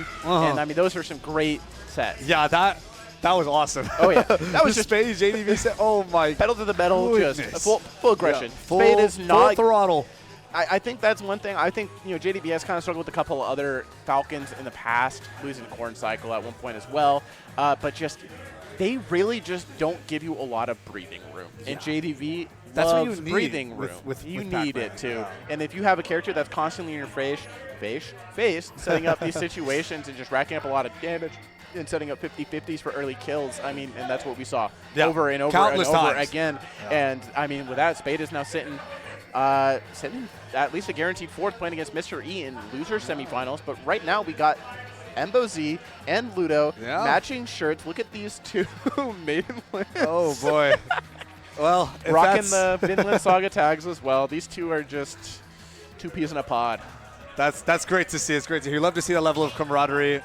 time. And I mean, those are some great sets. Yeah, that was awesome. Oh yeah, that was just Spade JDB set. Oh my. pedal to the metal, goodness. just full aggression. Yeah, Spade is not full throttle. I think that's one thing. I think JDB has kind of struggled with a couple of other Falcons in the past, losing Corn Cycle at one point as well. But just they really just don't give you a lot of breathing room. And JDB That's loves what you need breathing room. You need it too. And if you have a character that's constantly in your face, setting up these situations and just racking up a lot of damage and setting up 50-50s for early kills, I mean, and that's what we saw over and over Countless and over times. again. Yeah. And I mean, with that, Spade is now sitting at least a guaranteed fourth, playing against Mr. E in loser semifinals. But right now we got Embo Z and Ludo matching shirts. Look at these two maiden wins. Oh boy. Well, rocking the Vinland Saga tags as well. These two are just two peas in a pod. That's great to see. It's great to hear. Love to see the level of camaraderie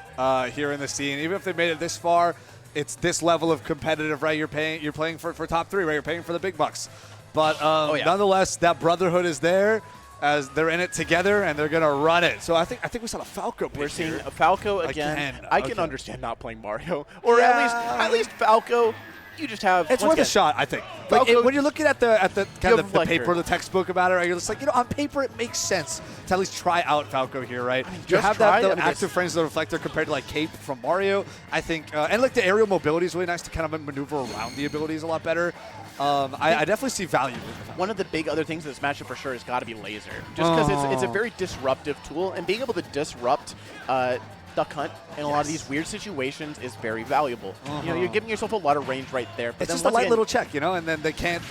here in the scene. Even if they made it this far, it's this level of competitive, right? You're playing for top 3, right? You're paying for the big bucks. But nonetheless, that brotherhood is there as they're in it together and they're gonna run it. So I think we saw a Falco. We're seeing a Falco again. I can understand not playing Mario, or at least Falco. You just have it's worth a shot, I think. Like when you're looking at the kind of the paper, the textbook about it, right, you're just like, on paper it makes sense to at least try out Falco here, right? I mean, you have the active frames of the reflector compared to like Cape from Mario, I think, and like the aerial mobility is really nice to kind of maneuver around the abilities a lot better. I definitely see value in it. One of the big other things in this matchup for sure has got to be laser, just because it's a very disruptive tool, and being able to disrupt Duck Hunt in a lot of these weird situations is very valuable. You're giving yourself a lot of range right there. But it's just a light little check, and then they can't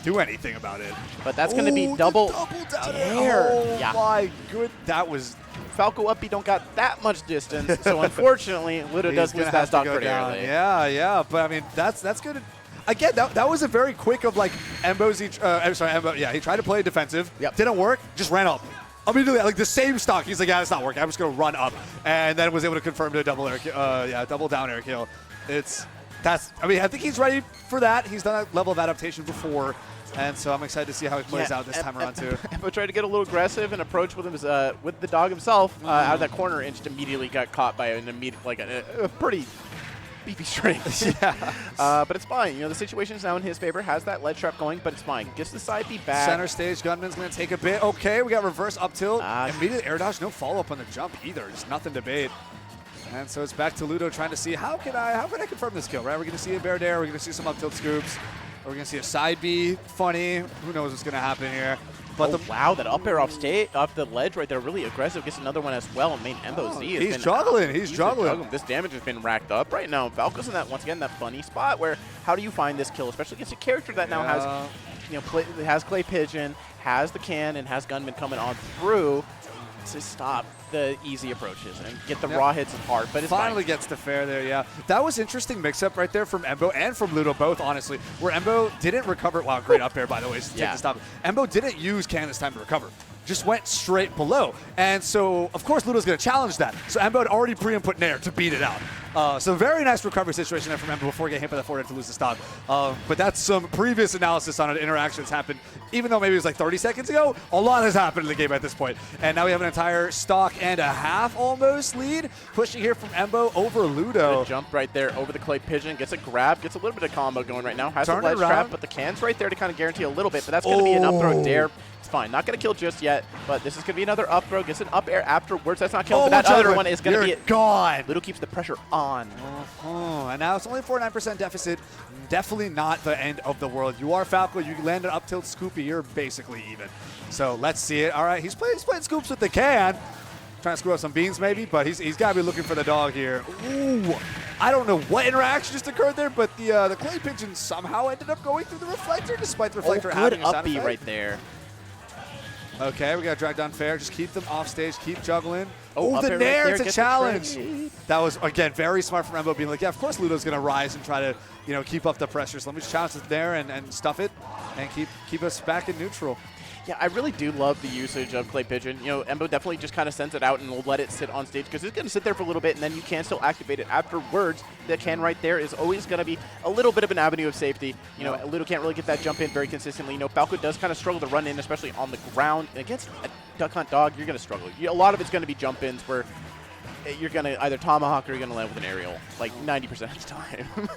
do anything about it. But that's going to be double dare. Oh my good, that was Falco up B don't got that much distance, so unfortunately Ludo does lose that stock pretty early. Yeah, but I mean that's good. Again, that was a very quick of like Embo's. Embo. Yeah, he tried to play defensive. Didn't work. Just ran up. Immediately, like the same stock. He's like, yeah, it's not working. I'm just gonna run up, and then was able to confirm to a double down air kill. I mean, I think he's ready for that. He's done that level of adaptation before, and so I'm excited to see how he plays out this time around too. Embo tried to get a little aggressive and approach with him with the dog himself out of that corner, and just immediately got caught by an immediate a pretty beefy string. But it's fine. The situation's now in his favor. Has that ledge trap going, but it's fine. Gets the side B back. Center stage, Gunman's going to take a bit. Okay, we got reverse up tilt. Immediate air dodge. No follow-up on the jump either. Just nothing to bait. And so it's back to Ludo trying to see how can I confirm this kill, right? We're going to see a bair dare. We're going to see some up tilt scoops. We're going to see a side B. Funny. Who knows what's going to happen here. But wow, that up air off the ledge right there, really aggressive. Gets another one as well. And main Embo Z he's juggling. He's juggling. This damage has been racked up right now. Falco's in that funny spot where how do you find this kill, especially against a character that now has Clay Pigeon, has the can, and has Gunman coming on through to stop the easy approaches and get the raw hits hard. But it finally gets the fair there, yeah. That was interesting mix-up right there from Embo and from Ludo both, honestly, where Embo didn't recover. Wow, great up air, by the way. Take the stop. Embo didn't use can this time to recover. Just went straight below. And so, of course, Ludo's going to challenge that. So Embo had already pre-input Nair to beat it out. So very nice recovery situation there from Embo before getting hit by the forward to lose the stock. But that's some previous analysis on an interaction that's happened, even though maybe it was like 30 seconds ago. A lot has happened in the game at this point. And now we have an entire stock and a half almost lead. Pushing here from Embo over Ludo. Good jump right there over the Clay Pigeon. Gets a grab. Gets a little bit of combo going right now. Has the ledge trap, but the can's right there to kind of guarantee a little bit. But that's going to be an up throw dare. It's fine. Not going to kill just yet, but this is going to be another up throw. Gets an up air afterwards. That's not killing, but that other one is going to be gone. Ludo keeps the pressure on. And now it's only a 49% deficit. Definitely not the end of the world. You are Falco. You land an up tilt scoopy. You're basically even. So let's see it. All right, he's playing scoops with the can. Trying to screw up some beans maybe, but he's got to be looking for the dog here. Ooh. I don't know what interaction just occurred there, but the Clay Pigeon somehow ended up going through the reflector, despite the reflector having a sound effect. Right there. Okay, we got to drag down fair. Just keep them off stage. Keep juggling. Oh, the Nair to challenge. That was, again, very smart from Embo being like, yeah, of course Ludo's going to rise and try to, keep up the pressure. So let me just challenge the Nair and stuff it and keep us back in neutral. Yeah, I really do love the usage of Clay Pigeon. Embo definitely just kind of sends it out and will let it sit on stage because it's going to sit there for a little bit and then you can still activate it afterwards. That can right there is always going to be a little bit of an avenue of safety. Ludo can't really get that jump in very consistently. Falco does kind of struggle to run in, especially on the ground. And against a Duck Hunt dog, you're going to struggle. A lot of it's going to be jump ins where you're going to either tomahawk or you're going to land with an aerial, like 90% of the time.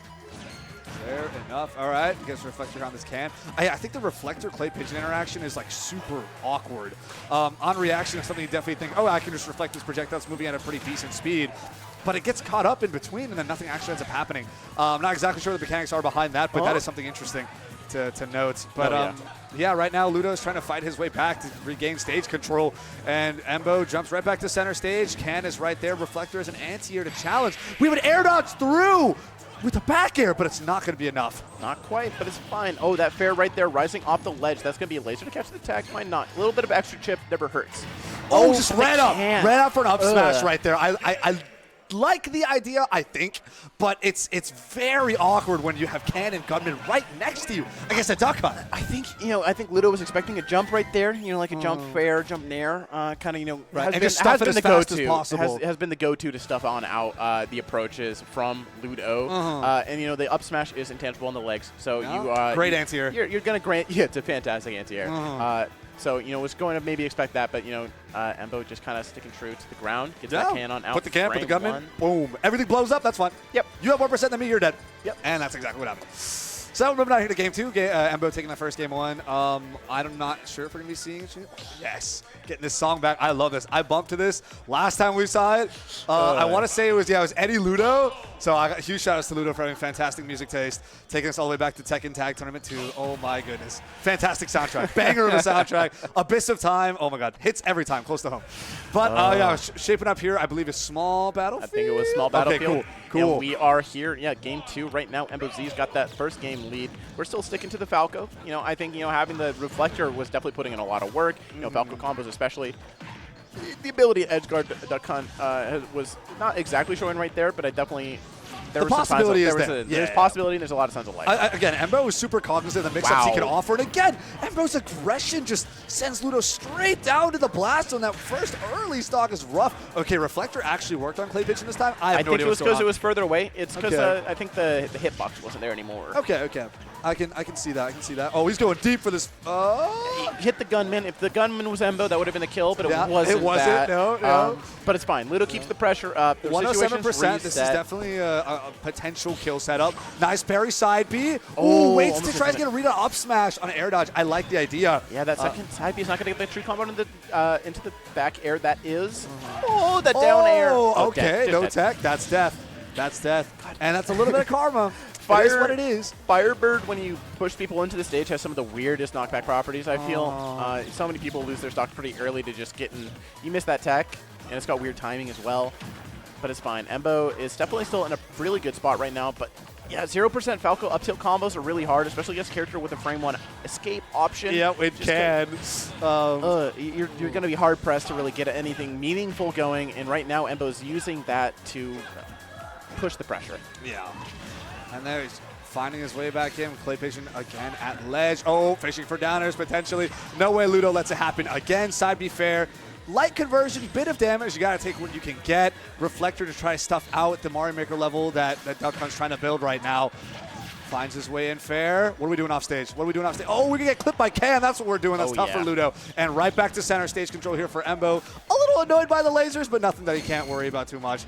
Fair enough. All right, gets Reflector on this can. I think the Reflector Clay Pigeon interaction is like super awkward. On reaction, it's something you definitely think, oh, I can just reflect this projectile that's moving at a pretty decent speed. But it gets caught up in between, and then nothing actually ends up happening. I'm not exactly sure what the mechanics are behind that, but that is something interesting to note. But yeah, right now Ludo is trying to fight his way back to regain stage control, and Embo jumps right back to center stage. Can is right there. Reflector is an anti-air to challenge. We have an air dodge through with a back air, but it's not going to be enough. Not quite, but it's fine. Oh, that fair right there, rising off the ledge. That's going to be a laser to catch the tag. Might not. A little bit of extra chip never hurts. Oh, just ran up for an up smash right there. I like the idea, I think, but it's very awkward when you have Can and Gunman right next to you against a duck hunt. I think Ludo was expecting a jump right there, like a jump fair, jump nair, kind of, right. has been the go-to. Has been the go-to to stuff on out the approaches from Ludo, and the up smash is intangible on the legs, so great anti-air. You're gonna grant, it's a fantastic anti-air. So, was going to maybe expect that, but, Embo just kind of sticking true to the ground. Gets that can on out. Put the can, put the gunman. Boom. Everything blows up. That's fine. Yep. You have 1%, then me, you're dead. Yep. And that's exactly what happened. So, moving on here to game 2. Embo taking that first game 1. I'm not sure if we're going to be seeing it. Yes. Getting this song back. I love this. I bumped to this last time we saw it. I want to say it was Eddie Ludo. So, I got huge shout outs to Ludo for having fantastic music taste. Taking us all the way back to Tekken Tag Tournament 2. Oh, my goodness. Fantastic soundtrack. Banger of a soundtrack. Abyss of Time. Oh, my God. Hits every time. Close to home. But, shaping up here, I believe, is Small Battlefield. I think it was Small Battlefield. Okay, cool. And we are here. Yeah, game 2 right now. Embo Z's got that first game lead. We're still sticking to the Falco. I think, having the Reflector was definitely putting in a lot of work. Falco combos especially. The ability to edgeguard Duck Hunt was not exactly showing right there, but I definitely... There's possibility and there's a lot of signs of life. Again, Embo is super cognizant of the mix-ups he can offer. And again, Embo's aggression just sends Ludo straight down to the blast on that first early stock is rough. Okay, Reflector actually worked on Clay Pigeon this time. I think it was because it was further away. It's because I think the hitbox wasn't there anymore. Okay. I can see that. Oh, he's going deep for this. He hit the gunman. If the gunman was Embo, that would have been a kill, but it wasn't. It wasn't. No. But it's fine. Ludo keeps the pressure up. 107%. This is definitely a potential kill setup. Nice parry side B. Oh, waits to try to get a read on up smash on an air dodge. I like the idea. Yeah, that second side B is not going to get the true combo into the back air. That is. Oh, that down air. Okay, no tech. That's death. And that's a little bit of karma. It is what it is. Firebird, when you push people into the stage, has some of the weirdest knockback properties, I feel. So many people lose their stock pretty early to just getting... You miss that tech, and it's got weird timing as well. But it's fine. Embo is definitely still in a really good spot right now, but... Yeah, 0% Falco up tilt combos are really hard, especially against a character with a frame 1 escape option. Yeah, it can. You're going to be hard-pressed to really get anything meaningful going, and right now Embo's using that to push the pressure. Yeah. And there he's finding his way back in. Clay Pigeon again at ledge. Oh, fishing for downers potentially. No way Ludo lets it happen again. Side B fair. Light conversion, bit of damage. You got to take what you can get. Reflector to try stuff out at the Mario Maker level that Duck Hunt's trying to build right now. Finds his way in fair. What are we doing off stage? Oh, we're going to get clipped by Can. That's what we're doing. That's tough for Ludo. And right back to center stage control here for Embo. A little annoyed by the lasers, but nothing that he can't worry about too much.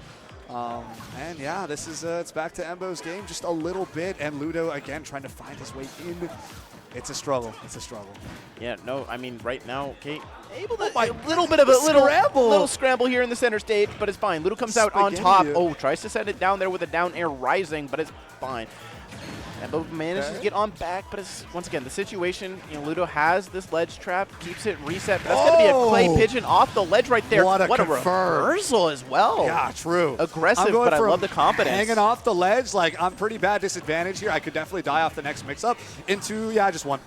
And yeah, this is it's back to Embo's game just a little bit, and Ludo again trying to find his way in. It's a struggle. Yeah, no, I mean right now, okay, able to a little bit of a little scramble here in the center stage, but it's fine. Ludo comes out on top. Oh, tries to send it down there with a down air rising, but it's fine. Embo manages to get on back, but it's, once again, the situation, Ludo has this ledge trap, keeps it reset, but that's going to be a Clay Pigeon off the ledge right there. What a reversal as well. Yeah, true. Aggressive, but I love the confidence. Hanging off the ledge, like, I'm pretty bad disadvantage here. I could definitely die off the next mix-up into, just one.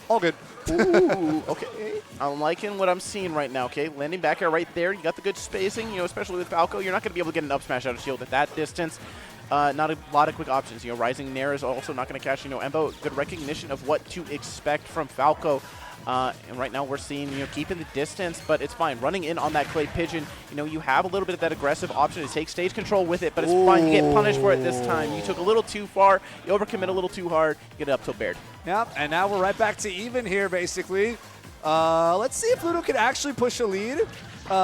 All good. Ooh, okay. I'm liking what I'm seeing right now, okay? Landing back air right there. You got the good spacing, especially with Falco. You're not going to be able to get an up smash out of shield at that distance. Not a lot of quick options. Rising Nair is also not going to catch. Embo, good recognition of what to expect from Falco. And right now we're seeing, keeping the distance, but it's fine. Running in on that Clay Pigeon, you have a little bit of that aggressive option to take stage control with it, but it's fine. You get punished for it this time. You took a little too far. You overcommit a little too hard. You get it up till bared. Yep, and now we're right back to even here, basically. Let's see if Ludo can actually push a lead.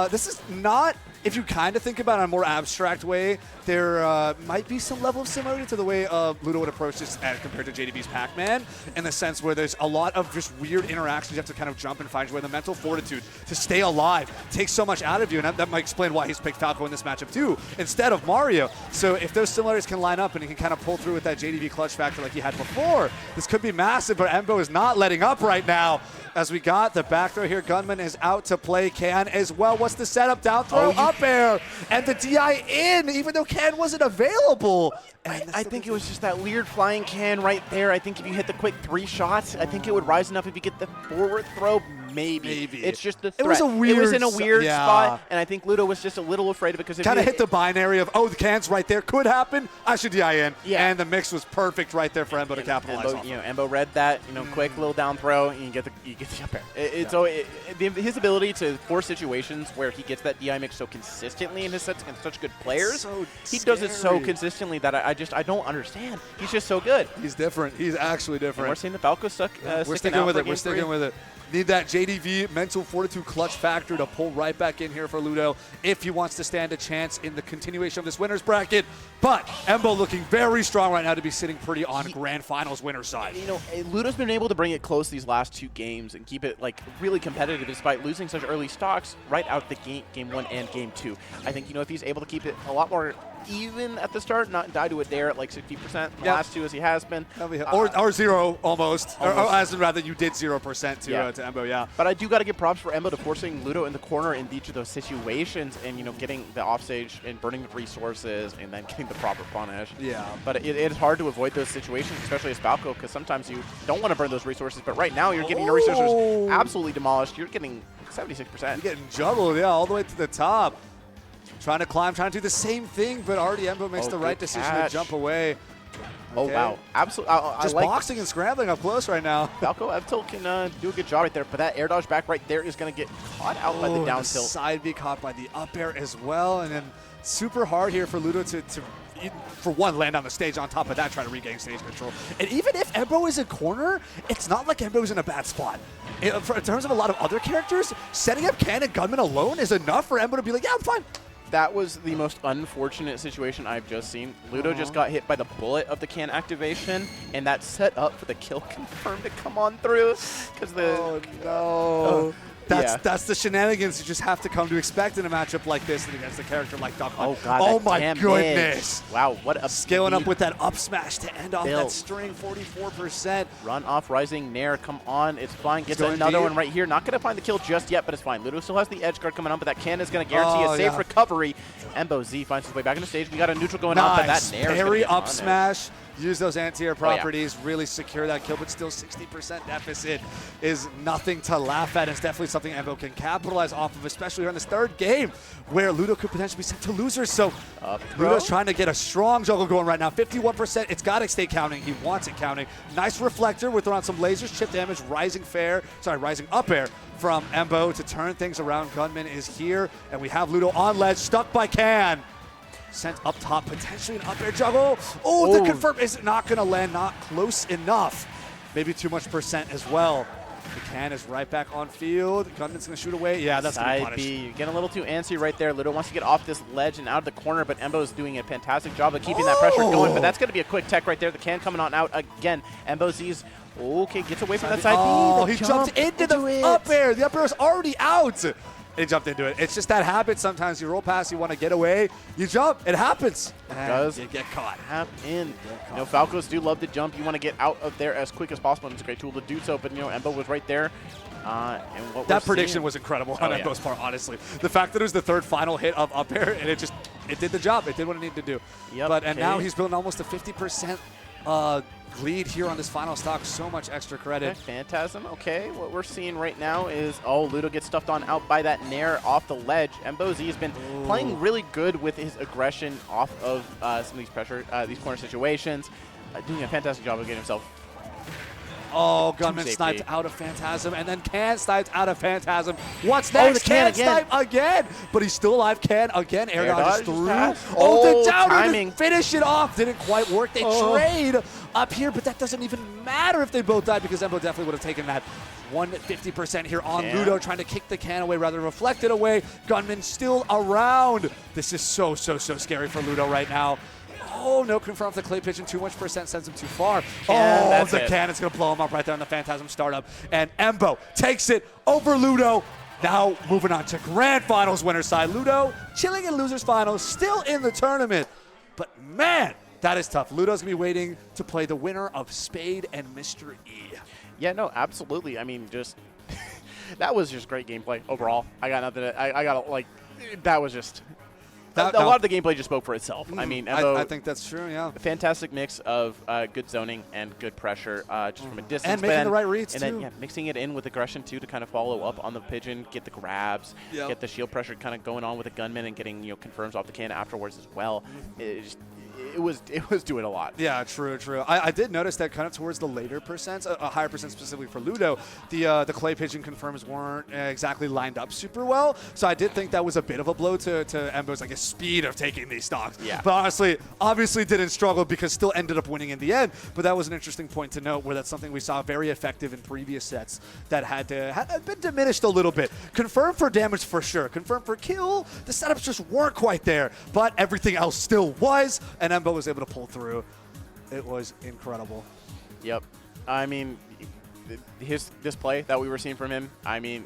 This is not if you kind of think about it in a more abstract way, there might be some level of similarity to the way Ludo would approach this compared to JDB's Pac-Man, in the sense where there's a lot of just weird interactions. You have to kind of jump and find your way. The mental fortitude to stay alive takes so much out of you, and that might explain why he's picked Falco in this matchup too, instead of Mario. So if those similarities can line up and he can kind of pull through with that JDB clutch factor like he had before, this could be massive, but Embo is not letting up right now. As we got the back throw here, Gunman is out to play Can as well. What's the setup? Down throw, up air, and the DI in, even though Can wasn't available. I think it was just that weird flying Can right there. I think if you hit the quick 3 shots, I think it would rise enough if you get the forward throw. Maybe. It's just the threat. It was a weird. It was in a weird spot, and I think Ludo was just a little afraid of it because kind of hit the binary of, oh, the Can's right there, could happen. I should DI in. Yeah. And the mix was perfect right there for Embo to capitalize on. Embo read that, quick little down throw, and you get the up air. His ability to force situations where he gets that DI mix so consistently in his sets against such good players, he does it so consistently that I don't understand. He's just so good. He's different. He's actually different. And we're seeing the Falco we're sticking with it. We're sticking with it. Need that JDV mental fortitude clutch factor to pull right back in here for Ludo if he wants to stand a chance in the continuation of this winner's bracket. But Embo looking very strong right now to be sitting pretty on Grand Finals winner's side. Ludo's been able to bring it close these last 2 games and keep it really competitive despite losing such early stocks right out the game 1 and game 2. I think if he's able to keep it a lot more even at the start, not die to a dare at 60% the last 2 as he has been. Or 0 almost. Or as in rather you did 0% to Embo, yeah. But I do got to give props for Embo to forcing Ludo in the corner in each of those situations and, getting the offstage and burning the resources and then getting the proper punish. Yeah. But it is hard to avoid those situations, especially as Falco, because sometimes you don't want to burn those resources, but right now you're getting your resources absolutely demolished. You're getting 76%. You're getting juggled, all the way to the top. Trying to climb, trying to do the same thing, but already Embo makes the right decision to jump away. Oh, wow. Absolutely. Just boxing and scrambling up close right now. Falco Evtil can do a good job right there, but that air dodge back right there is going to get caught out by the down tilt. Side B caught by the up air as well, and then super hard here for Ludo to for one, land on the stage. On top of that, try to regain stage control. And even if Embo is in corner, it's not like Embo's in a bad spot. In terms of a lot of other characters, setting up Can and Gunman alone is enough for Embo to be like, yeah, I'm fine. That was the most unfortunate situation I've just seen. Ludo just got hit by the bullet of the Can activation, and that set up for the kill confirm to come on through. Oh, no. That's the shenanigans you just have to come to expect in a matchup like this and against a character like Duck Hunt. Oh, God. Oh, my goodness. Wow, what a scaling up with that up smash to end off that string, 44%. Run off rising Nair. Come on. It's fine. Gets another one right here. Not going to find the kill just yet, but it's fine. Ludo still has the edge guard coming on, but that Can is going to guarantee a safe recovery. Embo Z finds his way back on the stage. We got a neutral going on, but that Nair is parry up smash. Use those anti-air properties, really secure that kill, but still 60% deficit is nothing to laugh at. It's definitely something Embo can capitalize off of, especially in this third game where Ludo could potentially be sent to losers. So Ludo's trying to get a strong juggle going right now. 51%, it's got to stay counting. He wants it counting. Nice reflector with around some lasers, chip damage, rising up air from Embo to turn things around. Gunman is here, and we have Ludo on ledge, stuck by Can. Sent up top, potentially an up air juggle. Oh, the confirm is not going to land, not close enough. Maybe too much percent as well. The Can is right back on field. Gunman's going to shoot away. Yeah, that's going to be punished. Side B, you're getting a little too antsy right there. Ludo wants to get off this ledge and out of the corner, but Embo's doing a fantastic job of keeping that pressure going. But that's going to be a quick tech right there. The Can coming on out again. Embo Z's gets away from that side B. Oh, he jumped into the up air. The up air is already out. He jumped into it. It's just that habit sometimes. You roll past, you want to get away, you jump, it happens. It does. You get caught. Falcos do love to jump. You want to get out of there as quick as possible, and it's a great tool to do so, but Embo was right there. And that prediction was incredible on Embo's part, honestly. The fact that it was the third final hit of up air, and it did the job. It did what it needed to do. And now he's building almost a 50% lead here on this final stock. So much extra credit. Okay, Phantasm. Okay, what we're seeing right now is Ludo gets stuffed on out by that Nair off the ledge. Embo Z has been playing really good with his aggression off of some of these corner situations, doing a fantastic job of getting himself Oh, Gunman safety. sniped out of Phantasm, and then Can sniped out of Phantasm. What's next? the Can snipe again, but he's still alive. Can again, air dodges through. Oh, The downer timing. to finish it off. Didn't quite work. They trade up here, but that doesn't even matter if they both died because Embo definitely would have taken that 150% here on Ludo, trying to kick the can away rather than reflect it away. Gunman still around. This is so scary for Ludo right now. Oh, no confirm off the clay pigeon. Too much percent sends him too far. That's the it. cannon's going to blow him up right there on the Phantasm startup. And Embo takes it over Ludo. Now moving on to Grand Finals winner side. Ludo chilling in losers finals, still in the tournament. But man, that is tough. Ludo's going to be waiting to play the winner of Spade and Mr. E. Yeah, no, absolutely. I mean, just that was just great gameplay overall. I got nothing. I got like that was just. A lot of the gameplay just spoke for itself. I mean, Embo, I think that's true, yeah. Fantastic mix of good zoning and good pressure just from a distance. And making the right reads, and too. then, mixing it in with aggression, too, to kind of follow up on the pigeon, get the grabs, get the shield pressure kind of going on with the gunman and getting, confirms off the can afterwards as well. It was doing a lot. Yeah, true. I did notice that kind of towards the later percents, a higher percent specifically for Ludo, the clay pigeon confirms weren't exactly lined up super well. So I did think that was a bit of a blow to Embo's, speed of taking these stocks. Yeah. But honestly, obviously didn't struggle because still ended up winning in the end. But that was an interesting point to note where that's something we saw very effective in previous sets that had been diminished a little bit. Confirmed for damage for sure. Confirmed for kill. The setups just weren't quite there. But everything else still was. And Embo was able to pull through. It was incredible. Yep. I mean, this play that we were seeing from him, I mean,